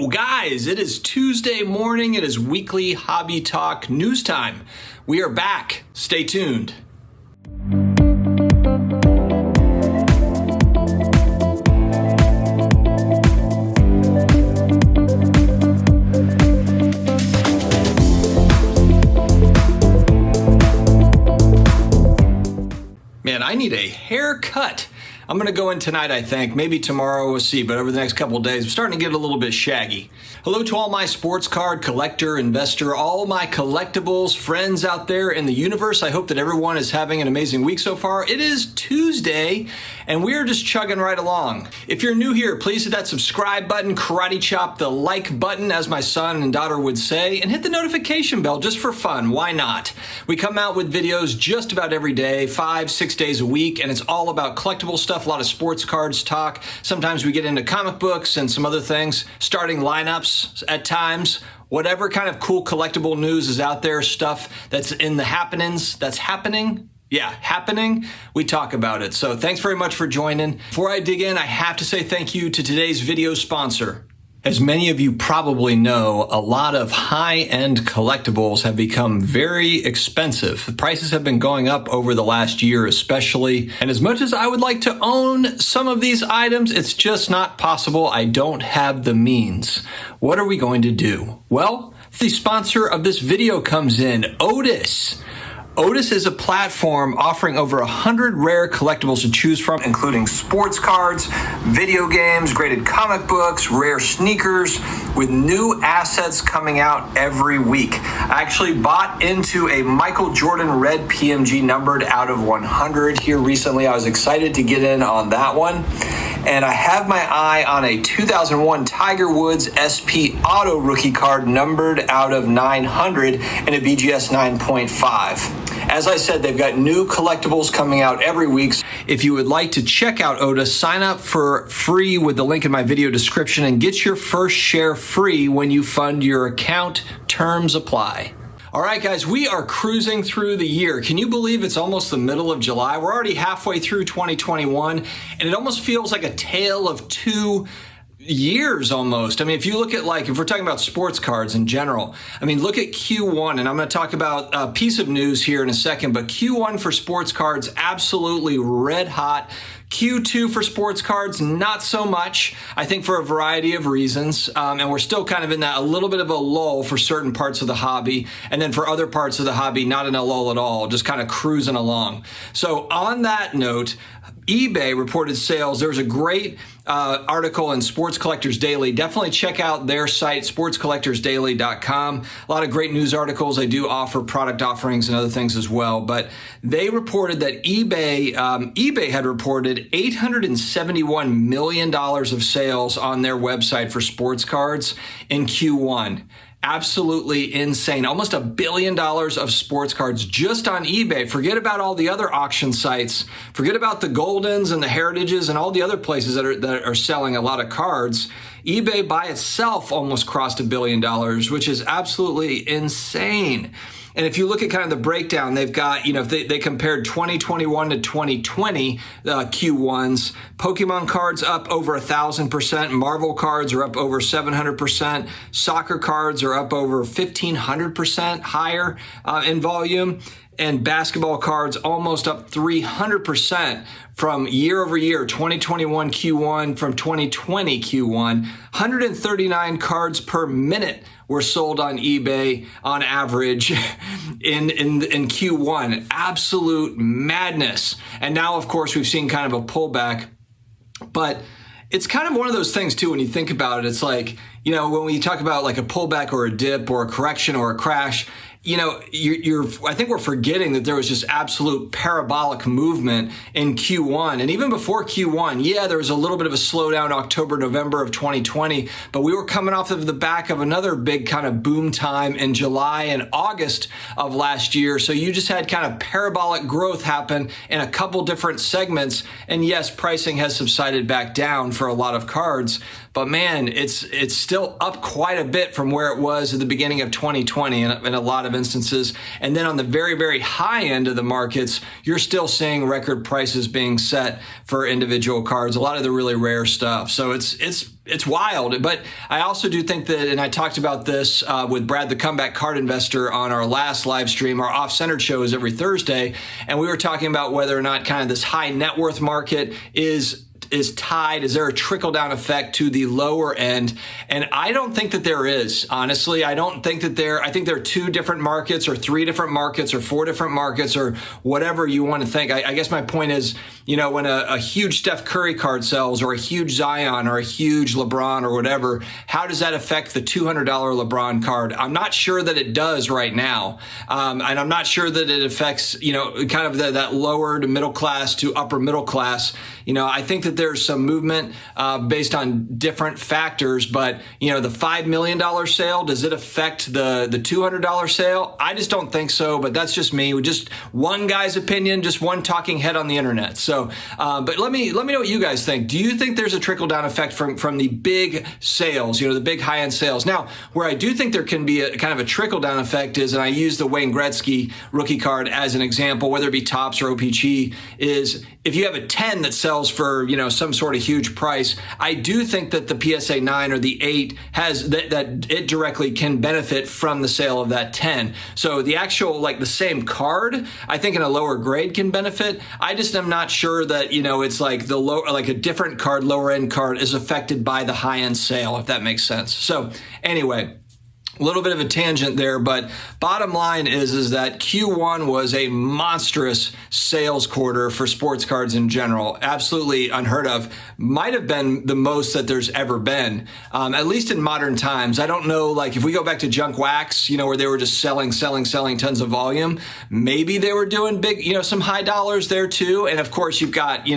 Yo, guys, it is Tuesday morning. It is weekly Hobby Talk news time. We are back. Stay tuned. Man, I need a haircut. I'm going to go in tonight, I think. Maybe tomorrow, we'll see. But over the next couple of days, I'm starting to get a little bit shaggy. Hello to all my sports card collector, investor, all my collectibles friends out there in the universe. I hope that everyone is having an amazing week so far. It is Tuesday, and we're just chugging right along. If you're new here, please hit that subscribe button, karate chop the like button, as my son and daughter would say, and hit the notification bell just for fun. Why not? We come out with videos just about every day, 5-6 days a week, and it's all about collectible stuff, a lot of sports cards talk. Sometimes we get into comic books and some other things, starting lineups at times. Whatever kind of cool collectible news is out there, stuff that's in the happenings, that's happening. Yeah, happening. We talk about it. So thanks very much for joining. Before I dig in, I have to say thank you to today's video sponsor. As many of you probably know, a lot of high-end collectibles have become very expensive. The prices have been going up over the last year especially. And as much as I would like to own some of these items, it's just not possible. I don't have the means. What are we going to do? Well, the sponsor of this video comes in, Otis. Otis is a platform offering over 100 rare collectibles to choose from, including sports cards, video games, graded comic books, rare sneakers, with new assets coming out every week. I actually bought into a Michael Jordan red PMG numbered out of 100 here recently. I was excited to get in on that one. And I have my eye on a 2001 Tiger Woods SP Auto rookie card numbered out of 900 and a BGS 9.5. As I said, they've got new collectibles coming out every week. If you would like to check out Otis, sign up for free with the link in my video description and get your first share free when you fund your account. Terms apply. All right, guys, we are cruising through the year. Can you believe it's almost the middle of July? We're already halfway through 2021, and it almost feels like a tale of two years almost. I mean, if you look at, like, if we're talking about sports cards in general, I mean, look at Q1, and I'm going to talk about a piece of news here in a second, but Q1 for sports cards, absolutely red hot. Q2 for sports cards, not so much, I think, for a variety of reasons. And we're still kind of in that a little bit of a lull for certain parts of the hobby. And then for other parts of the hobby, not in a lull at all, just kind of cruising along. So on that note, eBay reported sales. There was a great article in Sports Collectors Daily. Definitely check out their site, sportscollectorsdaily.com. A lot of great news articles. They do offer product offerings and other things as well. But they reported that eBay had reported $871 million of sales on their website for sports cards in Q1. Absolutely insane. Almost $1 billion of sports cards just on eBay. Forget about all the other auction sites. Forget about the Goldens and the Heritages and all the other places that are selling a lot of cards. eBay by itself almost crossed $1 billion, which is absolutely insane. And if you look at kind of the breakdown, they've got, you know, they compared 2021 to 2020 Q1s. Pokemon cards up over 1,000%. Marvel cards are up over 700%. Soccer cards are up over 1,500% higher in volume. And basketball cards almost up 300% from year over year, 2021 Q1 from 2020 Q1. 139 cards per minute were sold on eBay on average in Q1. Absolute madness. And now, of course, we've seen kind of a pullback. But it's kind of one of those things, too, when you think about it. It's like, you know, when we talk about like a pullback or a dip or a correction or a crash, you know, I think we're forgetting that there was just absolute parabolic movement in Q1. And even before Q1, yeah, there was a little bit of a slowdown October, November of 2020, but we were coming off of the back of another big kind of boom time in July and August of last year. So you just had kind of parabolic growth happen in a couple different segments. And yes, pricing has subsided back down for a lot of cards, but man, it's still up quite a bit from where it was at the beginning of 2020 in a lot of instances. And then on the very, very high end of the markets, you're still seeing record prices being set for individual cards, a lot of the really rare stuff. So it's wild. But I also do think that, and I talked about this with Brad, the Comeback Card Investor, on our last live stream. Our Off-Centered show is every Thursday, and we were talking about whether or not kind of this high net worth market is tied. Is there a trickle down effect to the lower end? And I don't think that there is. Honestly, I don't think that I think there are two different markets or three different markets or four different markets or whatever you want to think. I guess my point is, when a huge Steph Curry card sells or a huge Zion or a huge LeBron or whatever, how does that affect the $200 LeBron card? I'm not sure that it does right now. And I'm not sure that it affects, kind of that lower to middle class to upper middle class. I think that there's some movement based on different factors, but the $5 million sale, does it affect the $200 sale? I just don't think so, but that's just me. Just one guy's opinion, just one talking head on the internet. So, but let me know what you guys think. Do you think there's a trickle down effect from the big sales, the big high end sales? Now, where I do think there can be a kind of a trickle down effect is, and I use the Wayne Gretzky rookie card as an example, whether it be Topps or OPG, is if you have a 10 that sells for, some sort of huge price, I do think that the PSA 9 or the 8 has that it directly can benefit from the sale of that 10. So the actual, the same card, I think in a lower grade can benefit. I just am not sure that, it's like the low, like a different card, lower end card is affected by the high end sale, if that makes sense. So anyway, a little bit of a tangent there, but bottom line is that Q1 was a monstrous sales quarter for sports cards in general. Absolutely unheard of. Might have been the most that there's ever been, at least in modern times. I don't know, if we go back to junk wax, where they were just selling tons of volume, maybe they were doing big, some high dollars there too. And of course, you've got,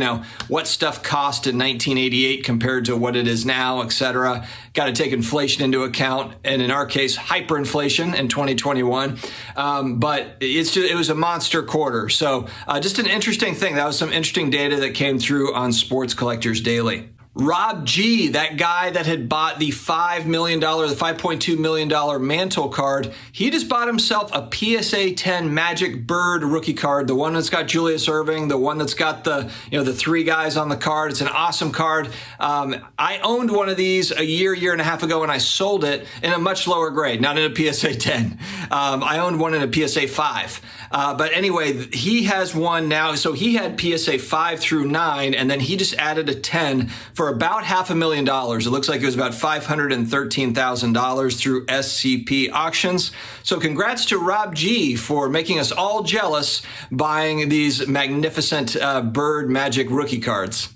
what stuff cost in 1988 compared to what it is now, et cetera. Got to take inflation into account. And in our case, hyperinflation in 2021. But it was a monster quarter. So just an interesting thing. That was some interesting data that came through on Sports Collectors Daily. Rob G, that guy that had bought the $5 million, the $5.2 million Mantle card, he just bought himself a PSA 10 Magic Bird rookie card, the one that's got Julius Erving, the one that's got the three guys on the card. It's an awesome card. I owned one of these a year and a half ago, and I sold it in a much lower grade, not in a PSA 10. I owned one in a PSA 5. But anyway, he has one now. So he had PSA 5 through 9, and then he just added a 10 for about $500,000. It looks like it was about $513,000 through SCP auctions. So congrats to Rob G for making us all jealous buying these magnificent Bird Magic rookie cards.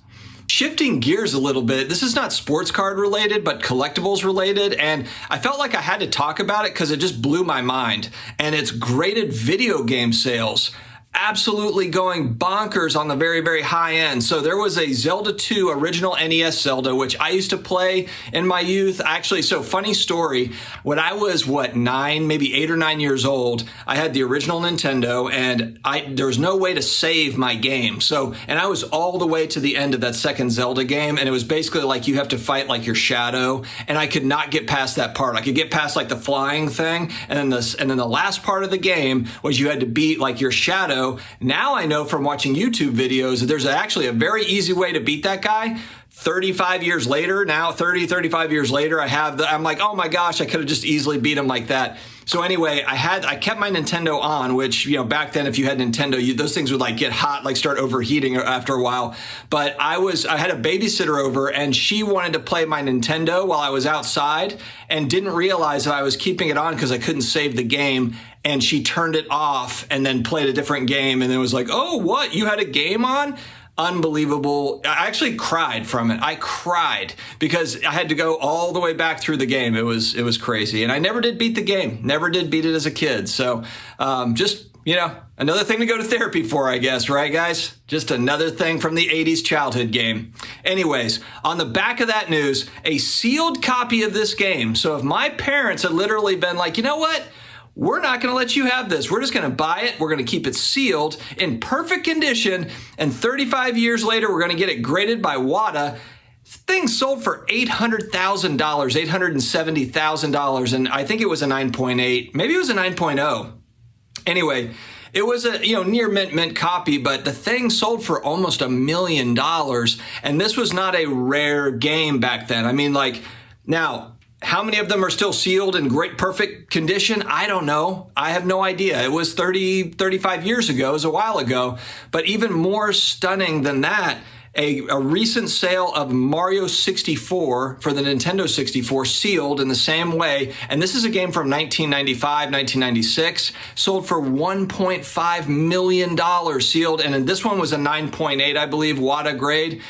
Shifting gears a little bit, this is not sports card related, but collectibles related. And I felt like I had to talk about it because it just blew my mind. And it's graded video game sales. Absolutely going bonkers on the very, very high end. So there was a Zelda 2 original NES Zelda, which I used to play in my youth. Actually, so funny story. When I was, 9, maybe 8 or 9 years old, I had the original Nintendo, and there was no way to save my game. And I was all the way to the end of that second Zelda game, and it was basically like you have to fight your shadow, and I could not get past that part. I could get past the flying thing, and then the last part of the game was you had to beat your shadow. Now I know from watching YouTube videos that there's actually a very easy way to beat that guy. 35 years later, now 35 years later, I'm like, oh my gosh, I could have just easily beat him like that. So anyway, I kept my Nintendo on, which, back then, if you had Nintendo, those things would get hot, start overheating after a while. But I had a babysitter over, and she wanted to play my Nintendo while I was outside and didn't realize that I was keeping it on because I couldn't save the game. And she turned it off and then played a different game, and then was like, oh, what? You had a game on? Unbelievable. I actually cried from it. I cried because I had to go all the way back through the game. It was crazy. And I never did beat the game. Never did beat it as a kid. So just, another thing to go to therapy for, I guess, right, guys? Just another thing from the 80s childhood game. Anyways, on the back of that news, a sealed copy of this game. So if my parents had literally been like, you know what? We're not going to let you have this. We're just going to buy it. We're going to keep it sealed in perfect condition. And 35 years later, we're going to get it graded by WADA. Thing sold for $800,000, $870,000, and I think it was a 9.8, maybe it was a 9.0. Anyway, it was a near mint copy, but the thing sold for almost $1 million, and this was not a rare game back then. I mean, like, now, how many of them are still sealed in great, perfect condition? I don't know. I have no idea. It was 35 years ago. It was a while ago. But even more stunning than that, a recent sale of Mario 64 for the Nintendo 64 sealed in the same way. And this is a game from 1995, 1996, sold for $1.5 million sealed. And this one was a 9.8, I believe, WADA grade.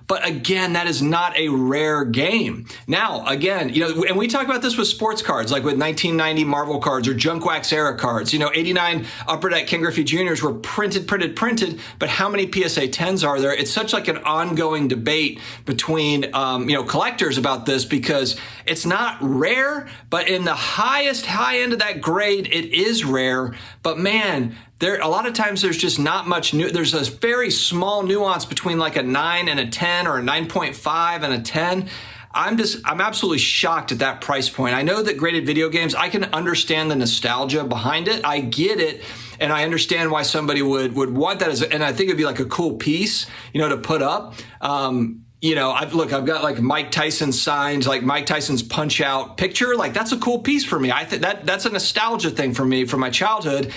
But again, that is not a rare game. Now, again, and we talk about this with sports cards, like with 1990 Marvel cards or Junk Wax era cards. 89 Upper Deck Ken Griffey Jr.'s were printed, but how many PSA 10s are there? It's such like an ongoing debate between, collectors about this because it's not rare, but in the high end of that grade, it is rare. But man, a lot of times there's just not much there's a very small nuance between like a 9 and a 10 or a 9.5 and a 10. I'm absolutely shocked at that price point. I know that graded video games, I can understand the nostalgia behind it. I get it. And I understand why somebody would want that and I think it'd be like a cool piece, to put up. I've got like Mike Tyson signs, like Mike Tyson's Punch Out picture. Like that's a cool piece for me. I think that's a nostalgia thing for me from my childhood.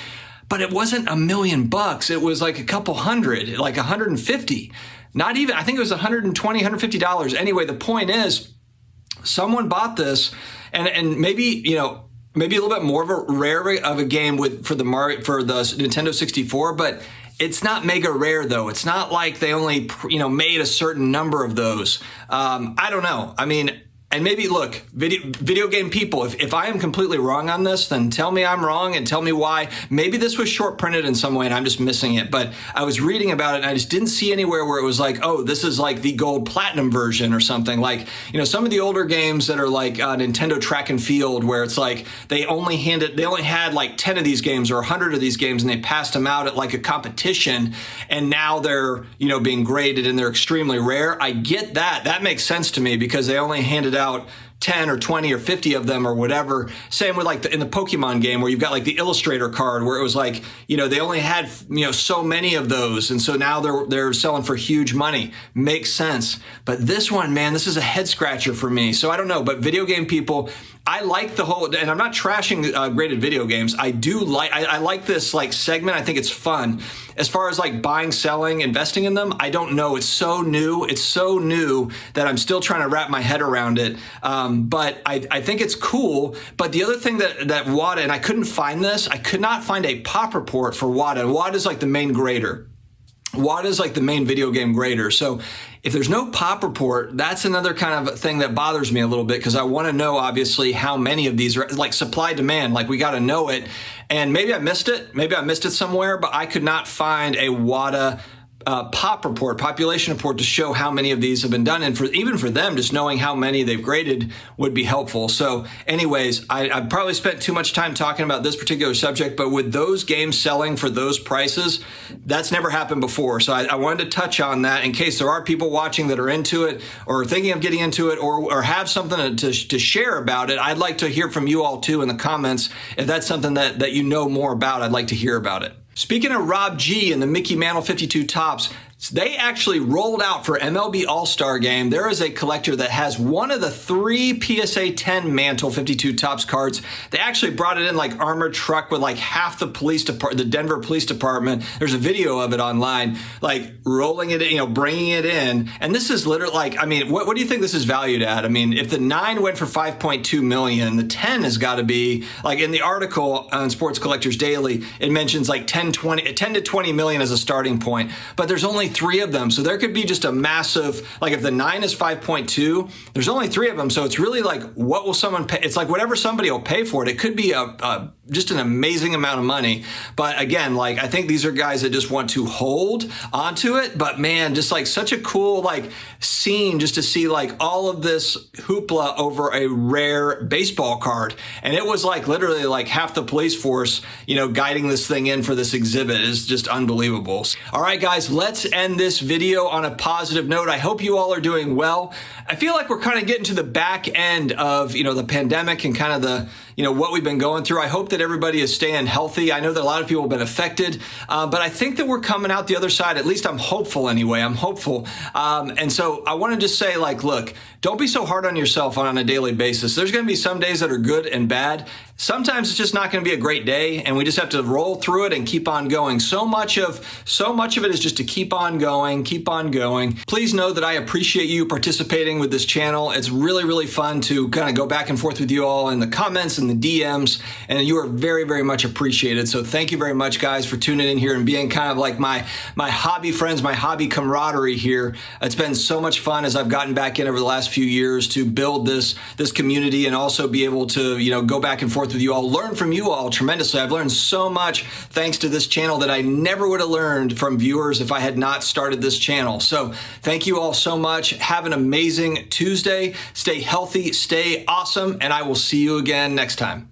But it wasn't $1 million. It was like a couple hundred, like 150. Not even, I think it was $120, $150. Anyway, the point is, someone bought this, and maybe maybe a little bit more of a rare of a game for the Nintendo 64, but it's not mega rare though. It's not like they only made a certain number of those. I don't know. I mean. And maybe, look, video game people, if I am completely wrong on this, then tell me I'm wrong and tell me why. Maybe this was short printed in some way and I'm just missing it. But I was reading about it and I just didn't see anywhere where it was like, oh, this is like the gold platinum version or something. Like, some of the older games that are like Nintendo Track and Field, where it's like they only had like 10 of these games or 100 of these games and they passed them out at like a competition. And now they're, being graded and they're extremely rare. I get that. That makes sense to me because they only handed out 10 or 20 or 50 of them or whatever. Same with like in the Pokemon game where you've got like the Illustrator card where it was like, they only had, so many of those. And so now they're selling for huge money. Makes sense. But this one, man, this is a head scratcher for me. So I don't know, but video game people, I like the whole, and I'm not trashing graded video games. I like this like segment. I think it's fun. As far as like buying, selling, investing in them, I don't know. It's so new. It's so new that I'm still trying to wrap my head around it. But I think it's cool. But the other thing that WADA, and I couldn't find this, I could not find a pop report for WADA. WADA is like the main grader. WADA is like the main video game grader. So if there's no pop report, that's another kind of thing that bothers me a little bit because I want to know, obviously, how many of these are like supply demand. Like we got to know it. And maybe I missed it. Maybe I missed it somewhere, but I could not find a WADA pop report, population report to show how many of these have been done. And even for them, just knowing how many they've graded would be helpful. So anyways, I probably spent too much time talking about this particular subject, but with those games selling for those prices, that's never happened before. So I wanted to touch on that in case there are people watching that are into it or thinking of getting into it or have something to share about it. I'd like to hear from you all too in the comments. If that's something that you know more about, I'd like to hear about it. Speaking of Rob G and the Mickey Mantle 52 Topps, they actually rolled out for MLB All-Star Game. There is a collector that has one of the 3 PSA 10 Mantle 52 Topps cards. They actually brought it in like armored truck with like half the the Denver Police Department. There's a video of it online, like rolling it in, bringing it in. And this is literally like, what do you think this is valued at? If the 9 went for $5.2 million, the 10 has got to be, like in the article on Sports Collectors Daily, it mentions like 10 to 20 million as a starting point. But there's only 3 of them. So there could be just a massive, like if the 9 is 5.2, there's only 3 of them. So it's really like, what will someone pay? It's like whatever somebody will pay for it. It could be a just an amazing amount of money. But again, like, I think these are guys that just want to hold onto it. But man, just like such a cool like scene just to see like all of this hoopla over a rare baseball card. And it was like literally like half the police force, guiding this thing in for this exhibit is just unbelievable. All right, guys, let's end this video on a positive note. I hope you all are doing well. I feel like we're kind of getting to the back end of, the pandemic and kind of the, what we've been going through. I hope that everybody is staying healthy. I know that a lot of people have been affected, but I think that we're coming out the other side. At least I'm hopeful anyway. I'm hopeful. And so I want to just say, like, look, don't be so hard on yourself on a daily basis. There's going to be some days that are good and bad. Sometimes it's just not going to be a great day, and we just have to roll through it and keep on going. So much of it is just to keep on going, keep on going. Please know that I appreciate you participating with this channel. It's really, really fun to kind of go back and forth with you all in the comments and the DMs, and you are very, very much appreciated. So thank you very much, guys, for tuning in here and being kind of like my hobby friends, my hobby camaraderie here. It's been so much fun as I've gotten back in over the last few years to build this community and also be able to, go back and forth with you all, learn from you all tremendously. I've learned so much thanks to this channel that I never would have learned from viewers if I had not started this channel. So thank you all so much. Have an amazing Tuesday. Stay healthy, stay awesome, and I will see you again next time.